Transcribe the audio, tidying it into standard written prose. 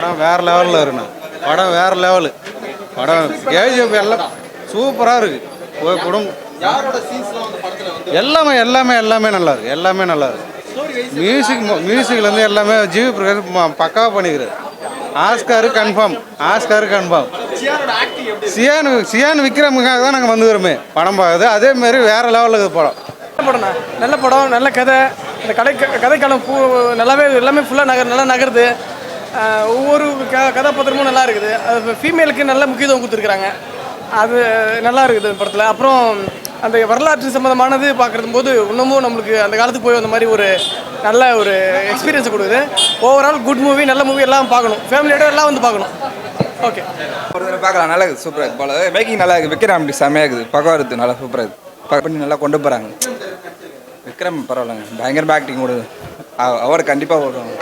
படம் வேறு லெவலில் இருக்குண்ணா. படம் வேறு லெவலு. படம் கேஜிஎஃப் எல்லாம் சூப்பராக இருக்குது. ஒரு குடும்பம் எல்லாமே எல்லாமே எல்லாமே நல்லா இருக்குது. எல்லாமே நல்லா இருக்குது. மியூசிக்லேருந்து எல்லாமே ஜிவி பிரகாஷ் பக்காவாக பண்ணிக்கிறார். Oscar confirm. Oscar confirm. Chiyaan விக்ரமுக்காக தான் நாங்கள் வந்துக்கிறோமே படம் பார்க்குது. அதேமாரி வேறு லெவலில் இருக்குது படம். படம்ண்ணா நல்ல படம், நல்ல கதை. இந்த கதைக்காலம் நல்லாவே எல்லாமே ஃபுல்லாக நல்லா நகருது. ஒவ்வொரு கதாபாத்திரமும் நல்லா இருக்குது. அது ஃபீமேலுக்கு நல்ல முக்கியத்துவம் கொடுத்துருக்குறாங்க. அது நல்லா இருக்குது படத்தில். அப்புறம் அந்த வரலாற்று சம்மந்தமானது பார்க்குறது போது இன்னமும் நம்மளுக்கு அந்த காலத்துக்கு போய் அந்த மாதிரி ஒரு நல்ல ஒரு எக்ஸ்பீரியன்ஸை கொடுக்குது. ஓவரால் குட் மூவி, நல்ல மூவி, எல்லாம் பார்க்கணும். ஃபேமிலியோட எல்லாம் வந்து பார்க்கணும். ஓகே, ஒரு தடவை பார்க்கலாம். நல்லா இருக்குது, சூப்பராக இருக்குது. போல மேக்கிங் நல்லா இருக்குது. விக்ரம் அப்படி செம்மையாக இருக்குது. பக்கம் இருக்குது, நல்லா சூப்பராக இருக்குது. பக்கம் பண்ணி நல்லா கொண்டு போகிறாங்க. விக்ரம் பரவாயில்லைங்க, பயங்கரமாக ஆக்டிங் கொடுது. அவர் கண்டிப்பாக ஓடுவாங்க.